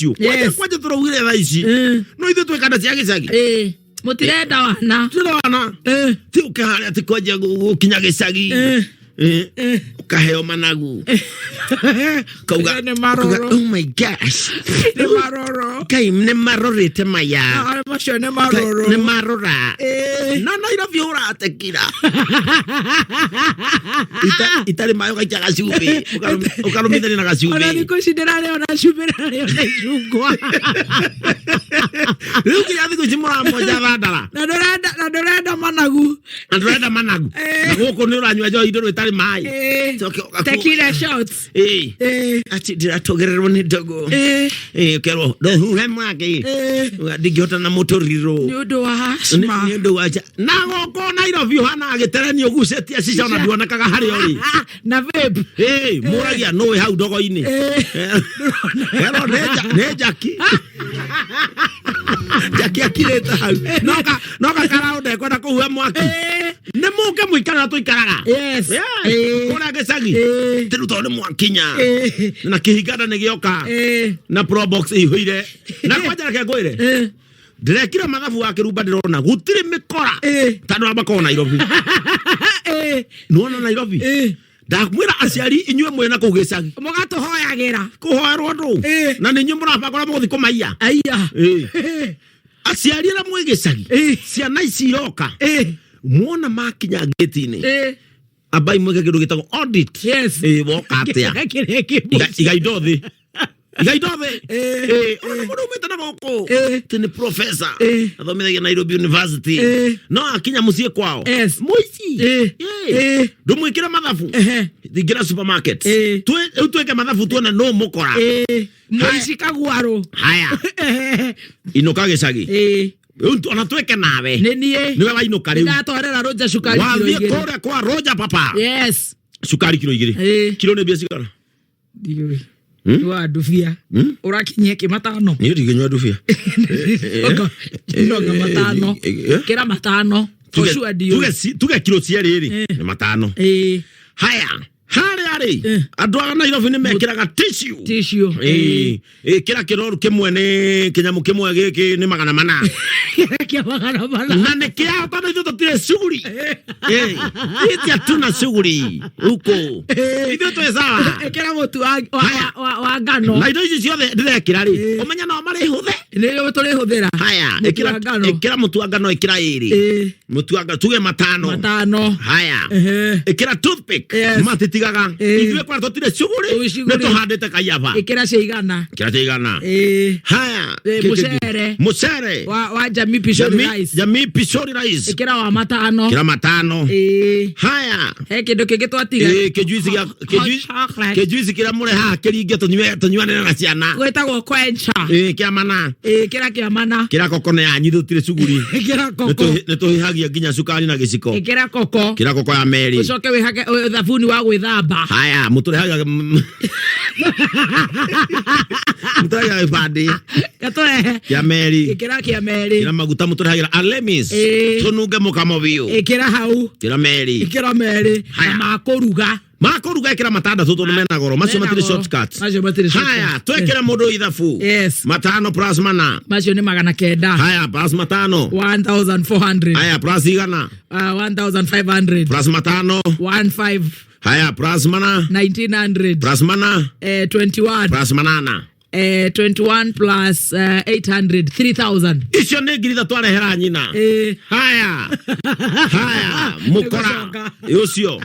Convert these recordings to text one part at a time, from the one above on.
tio kwaje turawire tha ici no ithu twikana cia gicagi mutirenda wana ti ukahari ati kwaje gukinya gicagi ukaheo managu kauga oh my gosh ne maroro kai ne marorete maya macio ne maroro ne marora no Nairobi ura tekira itari mayo kai chaga siupe ukarumithani na gasiupe ona ni considerare ona superare ona chungwa ruki yathi kuchimura moja badala na dorada managu na goko ni uranywa jo indo itari mai tequila shots ati diratogererwo ni dogo kero do huhe mwake ndigihota na motoriro nyodo wa hasma nyodo wa na goko Nairobi hana agitereni ugucetia cica ona duonekaga hari ori na vape muragia no hau dogo ini kero ne jaki jaki akireta hau noka karaunde kwenda kuhuhe mwake ne muke muikara tuikaraga kora gicagi tiruto ni mwankinya na kihingana ni gioka na pro box ihuire na kwanja ke ngoire ndirekira mathabu wa kirumba ndirona gutiri mikora tandu abako Nairobi nuona Nairobi ndakwira aciari inywe mwena kugicagi mugatuhoyagira kuhoerwo ndu na ninyu murabakora muthi kumaiya aciari ra mwigicagi ciana ici yoka muona makinya gate-ini abai mweke kindu gitagwo audit woka atia igaidothi ono umete na goko tini professor athomithagia Nairobi University no akinya mucie kwao muici ndumwikira mathabu thingira supermarket tuweke mathabu tuona no mukora muici kagwaro haya inoka gicagi ona tweke nawe niwe wainuka riu ndatwarera Roja sukari kilo 2 wathie kore kwa Roja papa sukari kilo 2 kilo ne bia cigara ndiwe wa dufia urakinyie kimatano ni ndigenywa dufia ndoga matano kira matano toshua dio tuge kilo cia riri ni matano haya hari andu a Nairobi ni mekiraga tissue kira kiroru kimwe ni kinyamu kimwe giki ni 400 kia 400 na ne kia bado ithu tutire shughuli iti atuna shughuli huko ithu tu sawa kira mutu wa ngano na indo ici ciothe ndirekira ri umenya no mari huthe ni turi huthira haya ikira mutu wa ngano ikira iri mutu wa tuge matano haya ikira toothpick matitigaga ithuĩ kwa tutire shughuli ni tuhandite kayaba ikira cigana haya mucere wa Jamii Pishori rice ikira wa matano haya kindu kingi twatiga kejuici kira mure ha kiringe tunywane na ciana gwetagwo kwencha kira mana kira koko ne anyi tutire shughuli kira koko ne tuhihagia nginya sukari na giciko kira koko ya Meri ucoke wihage thabuni wa gwithamba haya muturehaga muturehaga bandi gatoe ya Meri kira Meri maguta muturehagira Alemis tununge mukamo biu kira hau kira Meri makoruga kira matanda tutu mena goro macio matire shortcuts haya twekera mundu ithafu matano plus mana macio ni 900 haya plus matano 1400 haya plus igana 1500 plus matano 15 haya plus mana 1900 plus mana 21 plus manana 21 plus 800 3000 icio ni ngiri thatu arehera nyina haya mukora ucio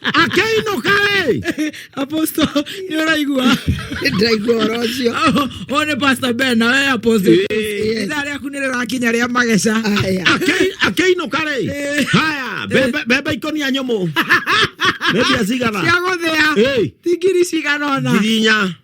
akeino kale aposto ni raigua rocio one pastor Ben na we aposto ndari akunire rakinya ria magesha akeino kale haya bebe ikonia nyomo bebe azigana ciagothea tigiri ciganona girinya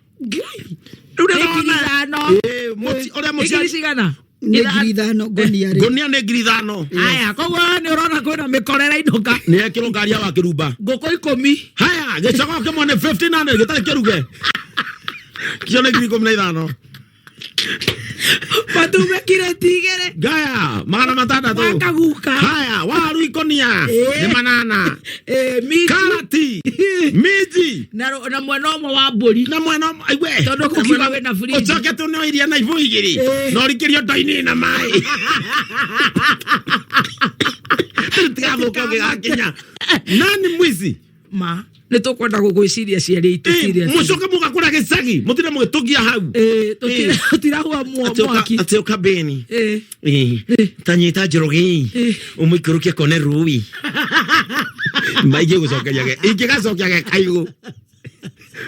gonia ne grithano haya koguo ni urona kwina mikorera inuka ni ekiro ngaria wa kirumba ngoko 10 haya gicago kimwe ne 1500 gitari kiruge kione 15 Matume kire tigere. Gaya, magana matata tu. Wakaguka. Haya, waru ikonia. Ni manana. Miji. Karati. Miji. Na mwenomo wa mburi. Na mwenomo, aiwe. Tondo kukiwa we na friji. Uchoke tu no iria na ivu igiri. No rikirio doini na mai. Tigamu koge gakinya. Nani mwizi? Ma. Nitukwenda gugwiciria ciari itu serious. Mucoke mugakura gicagi, mutire mugitugia hau. Tutirahua mwaki. Atioka beni. Tanyita Njoroge. Umuikurukia kone rui. Maige gucokeria ge. Ingigacokia ge kaigu.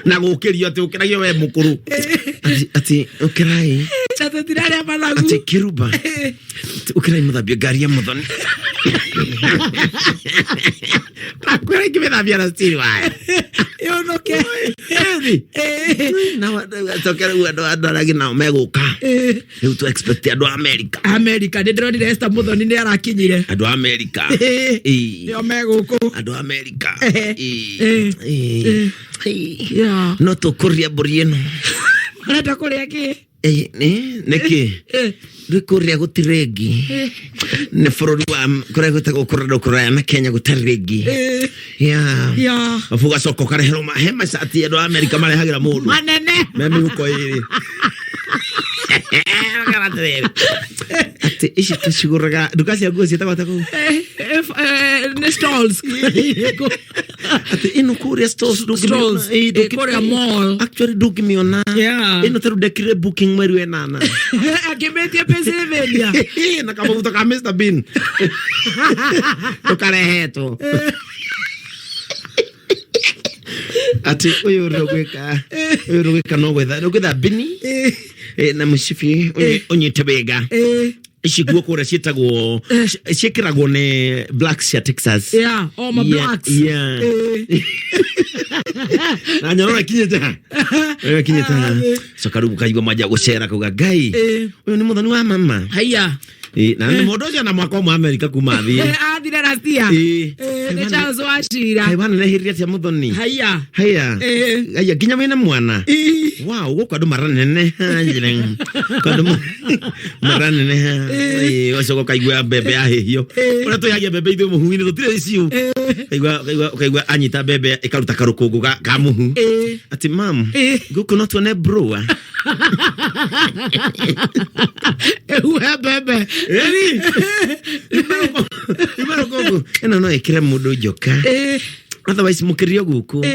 Na gukirio ati ukiragio we mukuru. Ati ukirai. Chato tirare amanagu. Ati kiruba. Ukirai muthambia ngari ya muthoni. Akwira ikimethambia na stiri wae. Yonoke. Na watokera andu aragi nao meguka. Riu tu expect andu America. America ndĩronire Esther Muthoni nĩ arakinyire. Andu America. Nĩo meguku. Andu America. Yeah. No tukuria mburi ĩno. Marenda kuria ki? Niki. Rikuria gutirengi. Ne bururi wa kuria gutagwo kuraya na Kenya gutarengi. Yeah. Afuga soko karehero mahema sati andu America marehagira mundu. Manene. Memi uko iri. Ati ishi tushiguraga dukasi yaguo sitagwa tako. Ne stalls. Ati ino kuria stalls Stalls. Kuria mall. Actually do give me ona. Yeah. Ino taru dekire booking mweri wenana. Akimetia Pennsylvania. Na kama kutoka Mr Bean. Tukareheto. Ati uyu rogweka no wetha bini. Na mushifi onyite bega. Ishiguo kura cietagwo ciekiragwo ne blacks ya Texas. Yeah, all my blacks. Yeah. Na nyarora kinyeta. Kinyeta. So karubu kaigwa maja gucera kuga gai. Uyu ni muthoni wa mama. Haya. Na ni mundu ucio na mwaka mu America kuma thi. Athire rastia. Ni Charles Wachira. Hai bana nehiria cia muthoni. Haya. Haya kinya wina mwana. Wow, guko andu maranene hanjire. Kandu maranene. Oco kaigwa bebe ahihio. Ora to yagia bebe ithu muhuini tutire ciu. Kaigwa anyita bebe ikaruta karukungu ka muhu. Ati mam, guko no tuone bro. Ewe bebe. Imero gogo. Eno no ekire mundu joka. Otherwise mukirio guku.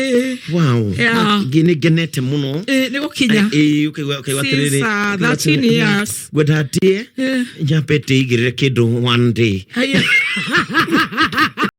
Wow. Gine genete muno. Ni gukinya. Ukigwa tiriri. 13 years. Gwedatie. Nyapete igirire kindu one day.